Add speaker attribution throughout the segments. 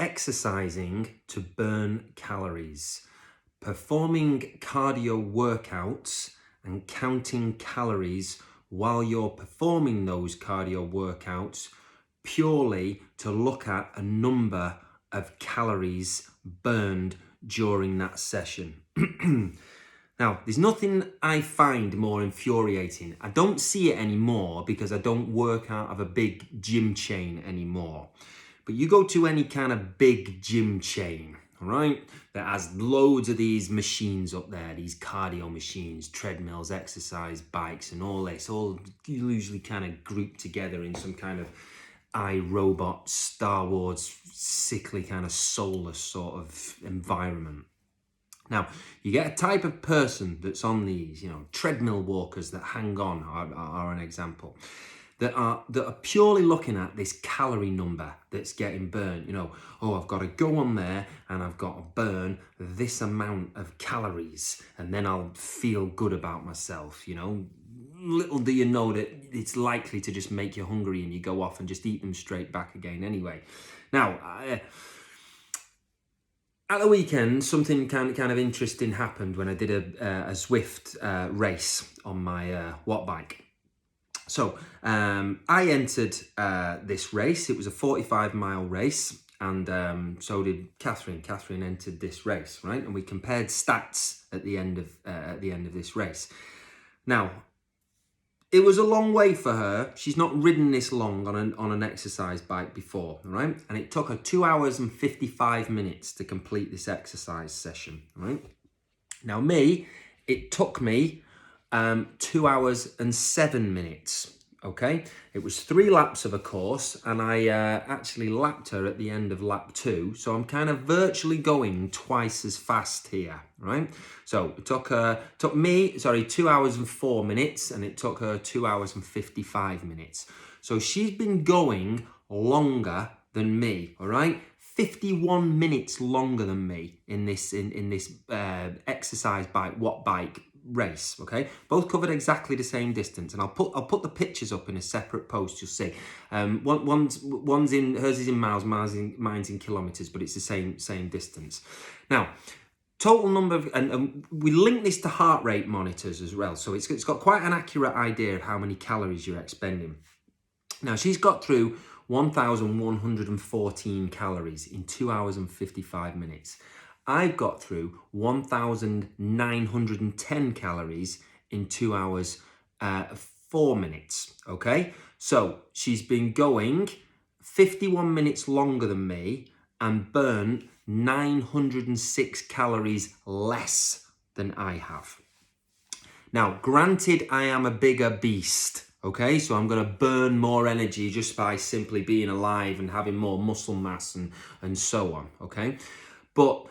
Speaker 1: exercising to burn calories, performing cardio workouts and counting calories while you're performing those cardio workouts purely to look at a number of calories burned during that session. Now, there's nothing I find more infuriating. I don't see it anymore because I don't work out of a big gym chain anymore. But you go to any kind of big gym chain, all right, that has loads of these machines up there, these cardio machines, treadmills, exercise bikes, and all this, all usually kind of grouped together in some kind of iRobot, Star Wars, sickly kind of soulless sort of environment. Now, you get a type of person that's on these, treadmill walkers that hang on are an example, that are purely looking at this calorie number that's getting burnt. I've got to go on there and I've got to burn this amount of calories and then I'll feel good about myself, Little do you know that it's likely to just make you hungry and you go off and just eat them straight back again anyway. Now, at the weekend, something kind of interesting happened when I did a Zwift race on my watt bike. So I entered this race. It was a 45-mile race, and so did Catherine. Catherine entered this race, right? And we compared stats at the end of this race. Now, it was a long way for her. She's not ridden this long on an exercise bike before, right? And it took her 2 hours and 55 minutes to complete this exercise session, right? Now it took me 2 hours and 7 minutes, okay? It was 3 laps of a course, and I actually lapped her at the end of lap 2. So I'm kind of virtually going twice as fast here, right? So it took me 2 hours and 4 minutes, and it took her 2 hours and 55 minutes. So she's been going longer than me, all right? 51 minutes longer than me in this exercise bike, watt bike race, okay? Both covered exactly the same distance, and I'll put the pictures up in a separate post. You'll see. One's in, hers is in miles, mine's in kilometers, but it's the same distance. Now, total number of, and we link this to heart rate monitors as well, so it's got quite an accurate idea of how many calories you're expending. Now, she's got through 1,114 calories in 2 hours and 55 minutes. I've got through 1,910 calories in 2 hours, 4 minutes, okay? So she's been going 51 minutes longer than me and burnt 906 calories less than I have. Now, granted, I am a bigger beast, okay? So I'm going to burn more energy just by simply being alive and having more muscle mass and so on, okay? But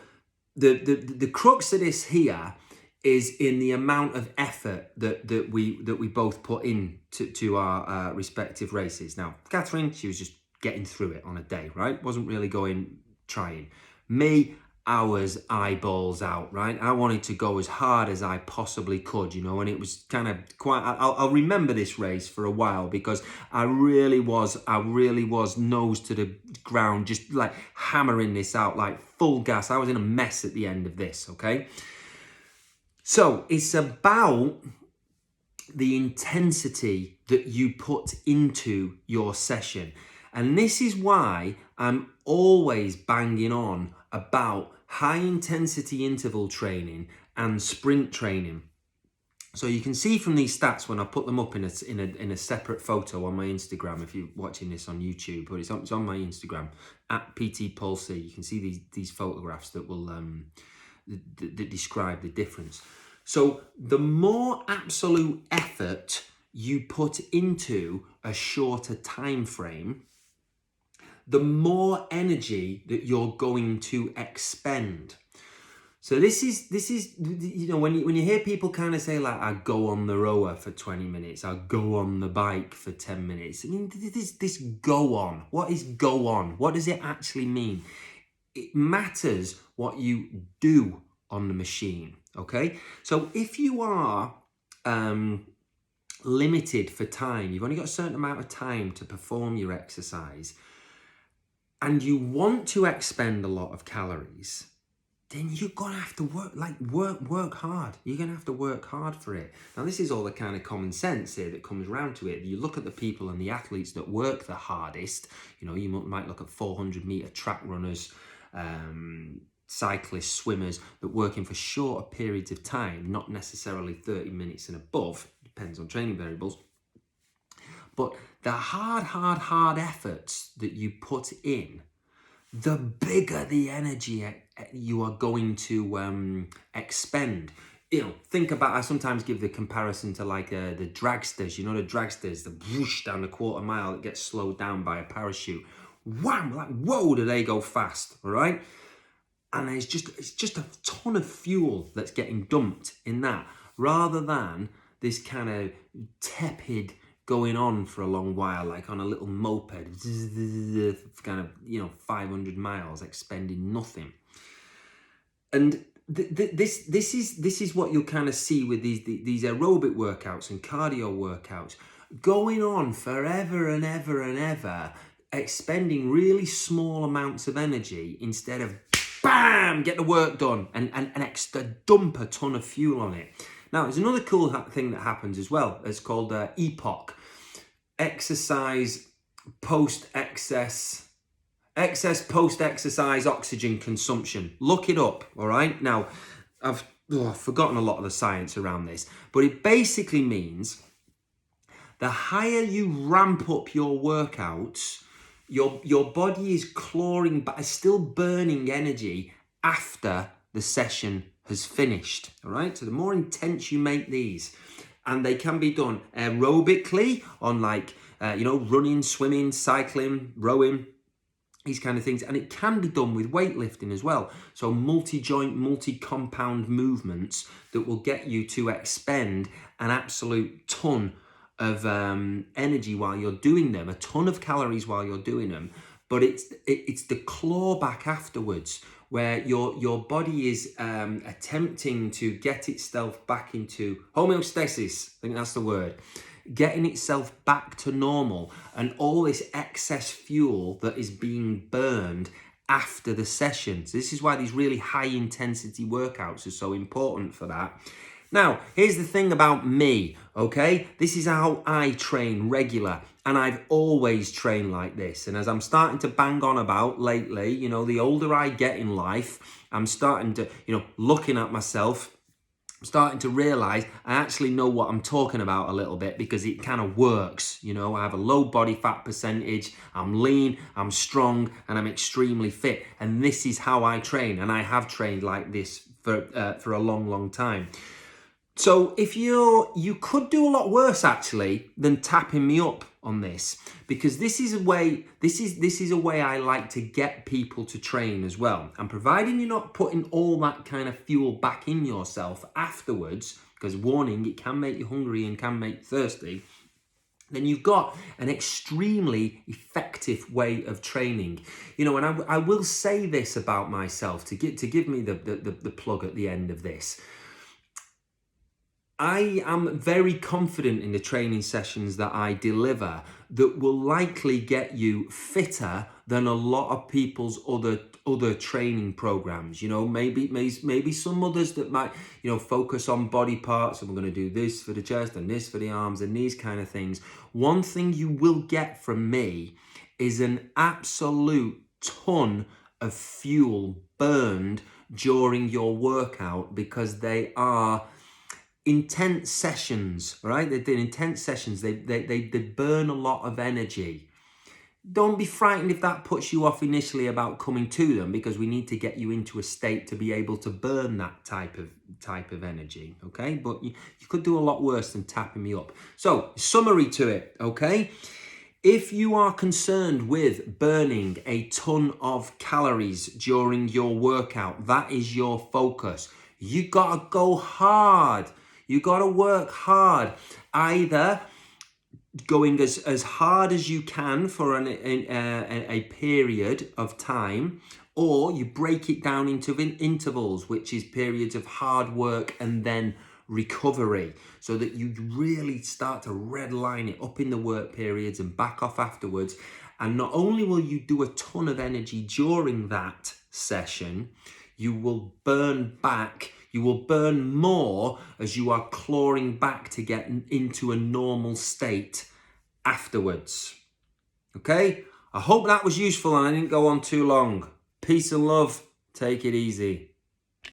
Speaker 1: the crux of this here is in the amount of effort that we both put in to our respective races. Now, Catherine, she was just getting through it on a day, right? Wasn't really trying. Me, I was eyeballs out, right? I wanted to go as hard as I possibly could, and it was kind of quite, I'll remember this race for a while because I really was nose to the ground, just like hammering this out, like full gas. I was in a mess at the end of this, okay? So it's about the intensity that you put into your session. And this is why I'm always banging on about high intensity interval training and sprint training. So you can see from these stats when I put them up in a separate photo on my Instagram, if you're watching this on YouTube, but it's on my Instagram at PT Pulsey. You can see these photographs that will that describe the difference. So the more absolute effort you put into a shorter time frame, the more energy that you're going to expend. So this is when you hear people kind of say like, I go on the rower for 20 minutes, I go on the bike for 10 minutes. I mean, this go on. What is go on? What does it actually mean? It matters what you do on the machine, okay? So if you are limited for time, you've only got a certain amount of time to perform your exercise, and you want to expend a lot of calories, then you're gonna have to work hard. You're gonna have to work hard for it. Now, this is all the kind of common sense here that comes around to it. You look at the people and the athletes that work the hardest. You know, you might look at 400-meter track runners, cyclists, swimmers that working for shorter periods of time, not necessarily 30 minutes and above, depends on training variables. But the hard efforts that you put in, the bigger the energy you are going to expend. You know, think about, I sometimes give the comparison to like the dragsters. You know, the dragsters, the whoosh down the quarter mile that gets slowed down by a parachute. Wham, like, whoa, do they go fast, all right? And it's just a ton of fuel that's getting dumped in that, rather than this kind of tepid going on for a long while, like on a little moped, kind of, 500 miles, expending nothing. And this is what you'll kind of see with these aerobic workouts and cardio workouts going on forever and ever and ever, expending really small amounts of energy instead of bam, get the work done and dump a ton of fuel on it. Now, there's another cool thing that happens as well. It's called EPOC, exercise post-exercise oxygen consumption. Look it up, all right? Now, I've forgotten a lot of the science around this, but it basically means the higher you ramp up your workouts, your body is clawing back, still burning energy after the session has finished, all right? So the more intense you make these, and they can be done aerobically on running, swimming, cycling, rowing, these kind of things. And it can be done with weightlifting as well. So multi-joint, multi-compound movements that will get you to expend an absolute ton of energy while you're doing them, a ton of calories while you're doing them. But it's the clawback afterwards, where your body is attempting to get itself back into homeostasis. I think that's the word. Getting itself back to normal, and all this excess fuel that is being burned after the sessions. This is why these really high intensity workouts are so important for that. Now, here's the thing about me, okay? This is how I train regular, and I've always trained like this. And as I'm starting to bang on about lately, the older I get in life, I'm starting to, looking at myself, I'm starting to realize I actually know what I'm talking about a little bit, because it kind of works. I have a low body fat percentage, I'm lean, I'm strong, and I'm extremely fit. And this is how I train, and I have trained like this for a long time. So if you could do a lot worse actually than tapping me up on this, because this is a way I like to get people to train as well. And providing you're not putting all that kind of fuel back in yourself afterwards, because warning, it can make you hungry and can make you thirsty, then you've got an extremely effective way of training. And I will say this about myself to give me the plug at the end of this. I am very confident in the training sessions that I deliver that will likely get you fitter than a lot of people's other training programs. Maybe some others that might, focus on body parts, and we're going to do this for the chest and this for the arms and these kind of things. One thing you will get from me is an absolute ton of fuel burned during your workout, because they are intense sessions, right? They're intense sessions. They burn a lot of energy. Don't be frightened if that puts you off initially about coming to them, because we need to get you into a state to be able to burn that type of energy, okay? But you could do a lot worse than tapping me up. So, summary to it, okay? If you are concerned with burning a ton of calories during your workout, that is your focus. You gotta go hard. You got to work hard, either going as hard as you can for a period of time, or you break it down into intervals, which is periods of hard work and then recovery, so that you really start to redline it up in the work periods and back off afterwards. And not only will you do a ton of energy during that session, you will burn back, you will burn more as you are clawing back to get into a normal state afterwards. Okay? I hope that was useful and I didn't go on too long. Peace and love. Take it easy.